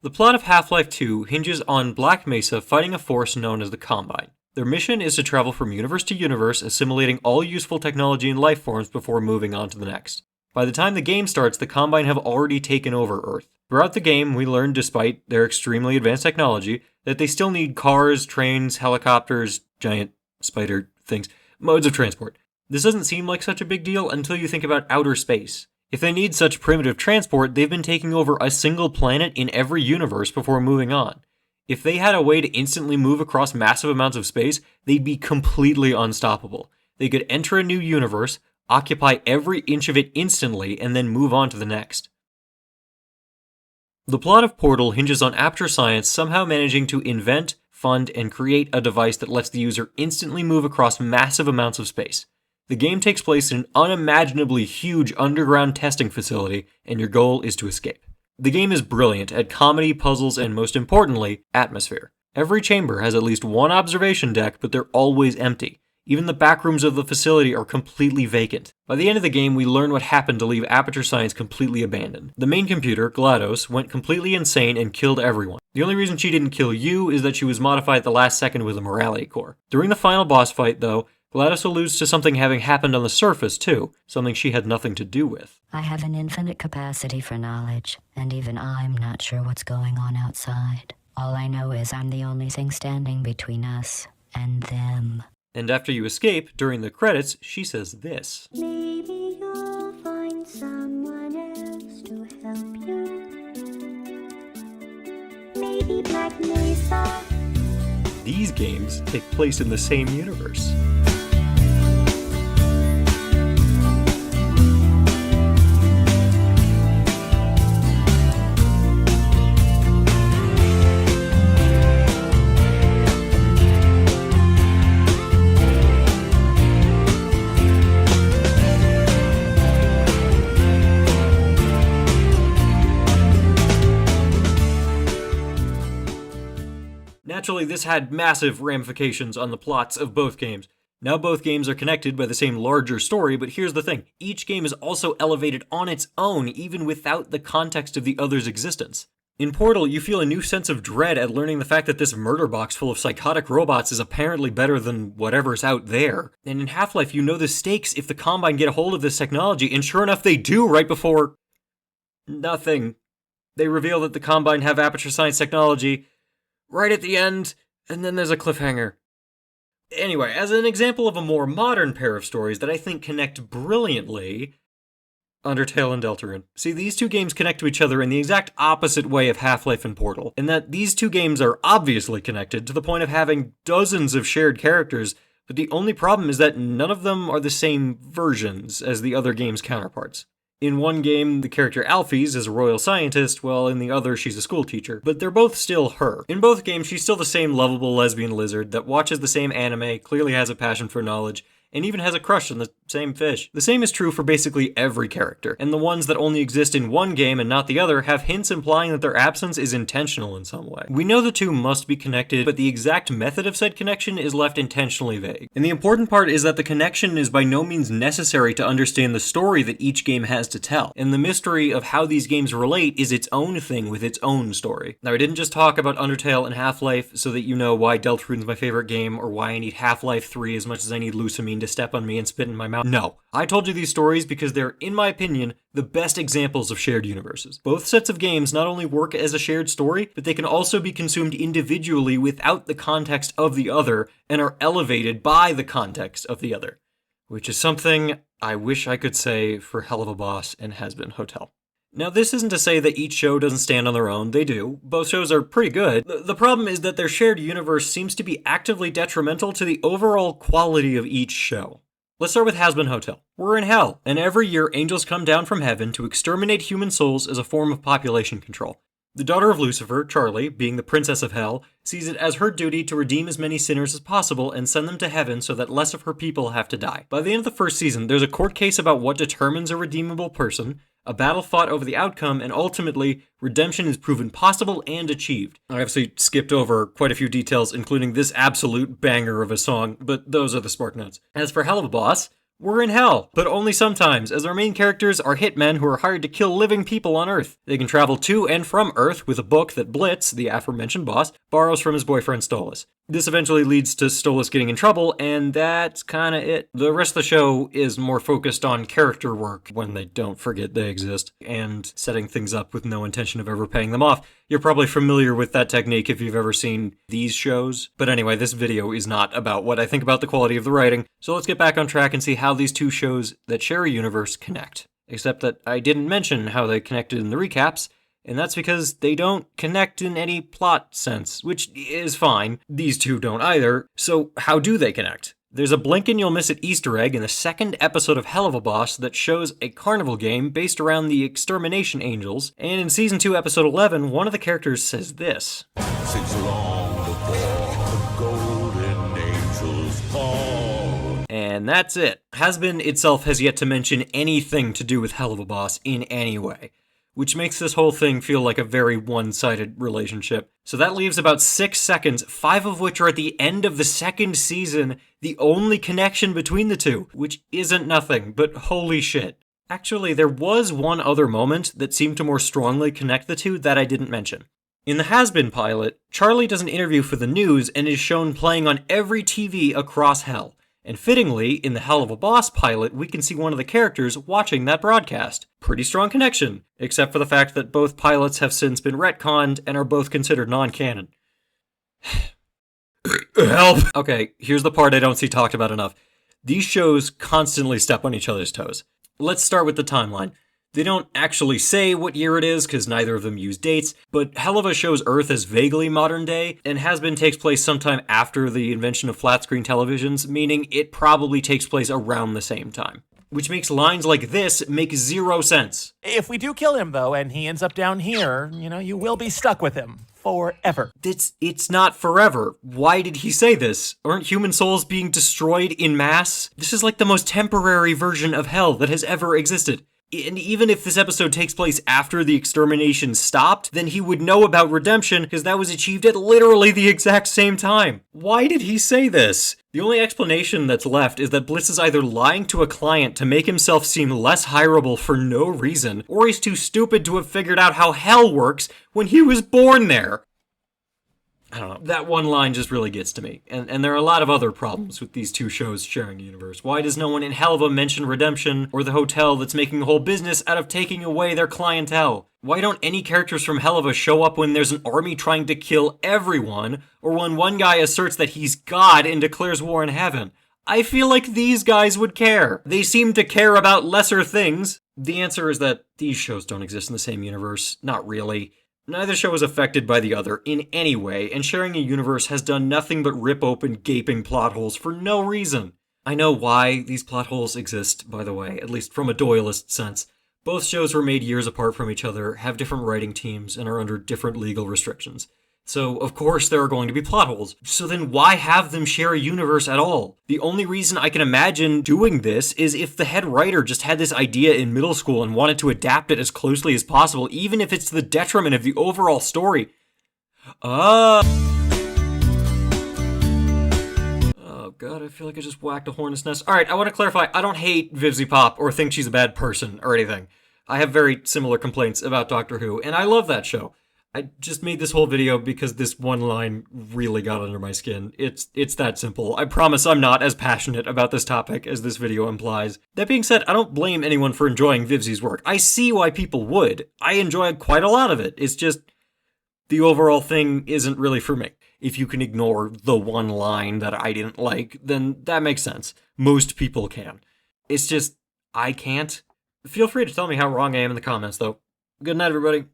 The plot of Half-Life 2 hinges on Black Mesa fighting a force known as the Combine. Their mission is to travel from universe to universe, assimilating all useful technology and life forms before moving on to the next. By the time the game starts, the Combine have already taken over Earth. Throughout the game, we learn, despite their extremely advanced technology, that they still need cars, trains, helicopters, giant spider things, modes of transport. This doesn't seem like such a big deal until you think about outer space. If they need such primitive transport, they've been taking over a single planet in every universe before moving on. If they had a way to instantly move across massive amounts of space, they'd be completely unstoppable. They could enter a new universe, occupy every inch of it instantly, and then move on to the next. The plot of Portal hinges on Aperture Science somehow managing to invent, fund, and create a device that lets the user instantly move across massive amounts of space. The game takes place in an unimaginably huge underground testing facility, and your goal is to escape. The game is brilliant at comedy, puzzles, and most importantly, atmosphere. Every chamber has at least one observation deck, but they're always empty. Even the back rooms of the facility are completely vacant. By the end of the game, we learn what happened to leave Aperture Science completely abandoned. The main computer, GLaDOS, went completely insane and killed everyone. The only reason she didn't kill you is that she was modified at the last second with a morality core. During the final boss fight, though, GLaDOS alludes to something having happened on the surface, too, something she had nothing to do with. I have an infinite capacity for knowledge, and even I'm not sure what's going on outside. All I know is I'm the only thing standing between us and them. And after you escape, during the credits, she says this. Maybe you'll find someone else to help you. Maybe Black Mesa. These games take place in the same universe. Naturally, this had massive ramifications on the plots of both games. Now both games are connected by the same larger story, but here's the thing. Each game is also elevated on its own, even without the context of the other's existence. In Portal, you feel a new sense of dread at learning the fact that this murder box full of psychotic robots is apparently better than whatever's out there. And in Half-Life, you know the stakes if the Combine get a hold of this technology, and sure enough they do right before... nothing. They reveal that the Combine have Aperture Science technology right at the end, and then there's a cliffhanger. Anyway, as an example of a more modern pair of stories that I think connect brilliantly, Undertale and Deltarune. See, these two games connect to each other in the exact opposite way of Half-Life and Portal, in that these two games are obviously connected to the point of having dozens of shared characters, but the only problem is that none of them are the same versions as the other game's counterparts. In one game, the character Alphys is a royal scientist, while in the other, she's a schoolteacher. But they're both still her. In both games, she's still the same lovable lesbian lizard that watches the same anime, clearly has a passion for knowledge, and even has a crush on the same fish. The same is true for basically every character, and the ones that only exist in one game and not the other have hints implying that their absence is intentional in some way. We know the two must be connected, but the exact method of said connection is left intentionally vague. And the important part is that the connection is by no means necessary to understand the story that each game has to tell, and the mystery of how these games relate is its own thing with its own story. Now, I didn't just talk about Undertale and Half-Life so that you know why Deltarune's my favorite game, or why I need Half-Life 3 as much as I need Lusamine to step on me and spit in my mouth. No. I told you these stories because they're, in my opinion, the best examples of shared universes. Both sets of games not only work as a shared story, but they can also be consumed individually without the context of the other, and are elevated by the context of the other. Which is something I wish I could say for Hell of a Boss and Has-Been Hotel. Now, this isn't to say that each show doesn't stand on their own. They do. Both shows are pretty good. The problem is that their shared universe seems to be actively detrimental to the overall quality of each show. Let's start with Has-Been Hotel. We're in hell, and every year angels come down from heaven to exterminate human souls as a form of population control. The daughter of Lucifer, Charlie, being the princess of hell, sees it as her duty to redeem as many sinners as possible and send them to heaven so that less of her people have to die. By the end of the first season, there's a court case about what determines a redeemable person, a battle fought over the outcome, and ultimately, redemption is proven possible and achieved. I obviously skipped over quite a few details, including this absolute banger of a song, but those are the spark notes. As for Hell of a Boss, We're in hell, but only sometimes, as our main characters are hitmen who are hired to kill living people on Earth. They can travel to and from Earth with a book that Blitz, the aforementioned boss, borrows from his boyfriend Stolas. This eventually leads to Stolas getting in trouble, and that's kinda it. The rest of the show is more focused on character work, when they don't forget they exist, and setting things up with no intention of ever paying them off. You're probably familiar with that technique if you've ever seen these shows. But anyway, this video is not about what I think about the quality of the writing, so let's get back on track and see how these two shows that share a universe connect. Except that I didn't mention how they connected in the recaps, and that's because they don't connect in any plot sense, which is fine. These two don't either, so how do they connect? There's a blink and you'll miss it Easter egg in the second episode of Hell of a Boss that shows a carnival game based around the Extermination Angels, and in Season 2, Episode 11, one of the characters says this. Since long before the golden angels fall. And that's it. Has-Been itself has yet to mention anything to do with Hell of a Boss in any way, which makes this whole thing feel like a very one-sided relationship. So that leaves about 6 seconds, 5 of which are at the end of the second season, the only connection between the two, which isn't nothing, but holy shit. Actually, there was one other moment that seemed to more strongly connect the two that I didn't mention. In the Has-Been pilot, Charlie does an interview for the news and is shown playing on every TV across Hell. And fittingly, in the Hell of a Boss pilot, we can see one of the characters watching that broadcast. Pretty strong connection, except for the fact that both pilots have since been retconned and are both considered non-canon. Help! Okay, here's the part I don't see talked about enough. These shows constantly step on each other's toes. Let's start with the timeline. They don't actually say what year it is, because neither of them use dates, but Helluva shows Earth as vaguely modern day, and Has-Been takes place sometime after the invention of flat-screen televisions, meaning it probably takes place around the same time. Which makes lines like this make zero sense. If we do kill him, though, and he ends up down here, you will be stuck with him. Forever. It's not forever. Why did he say this? Aren't human souls being destroyed in mass? This is like the most temporary version of hell that has ever existed. And even if this episode takes place after the extermination stopped, then he would know about redemption because that was achieved at literally the exact same time. Why did he say this? The only explanation that's left is that Bliss is either lying to a client to make himself seem less hireable for no reason, or he's too stupid to have figured out how hell works when he was born there. I don't know. That one line just really gets to me. And there are a lot of other problems with these two shows sharing a universe. Why does no one in Helluva mention redemption or the hotel that's making a whole business out of taking away their clientele? Why don't any characters from Helluva show up when there's an army trying to kill everyone, or when one guy asserts that he's God and declares war in heaven? I feel like these guys would care. They seem to care about lesser things. The answer is that these shows don't exist in the same universe. Not really. Neither show is affected by the other in any way, and sharing a universe has done nothing but rip open gaping plot holes for no reason. I know why these plot holes exist, by the way, at least from a Doyleist sense. Both shows were made years apart from each other, have different writing teams, and are under different legal restrictions. So, of course, there are going to be plot holes. So then why have them share a universe at all? The only reason I can imagine doing this is if the head writer just had this idea in middle school and wanted to adapt it as closely as possible, even if it's to the detriment of the overall story. Oh god, I feel like I just whacked a hornet's nest. Alright, I want to clarify, I don't hate Vivzie Pop or think she's a bad person or anything. I have very similar complaints about Doctor Who, and I love that show. I just made this whole video because this one line really got under my skin. It's that simple. I promise I'm not as passionate about this topic as this video implies. That being said, I don't blame anyone for enjoying Vivzie's work. I see why people would. I enjoy quite a lot of it. It's just the overall thing isn't really for me. If you can ignore the one line that I didn't like, then that makes sense. Most people can. It's just, I can't. Feel free to tell me how wrong I am in the comments, though. Good night, everybody.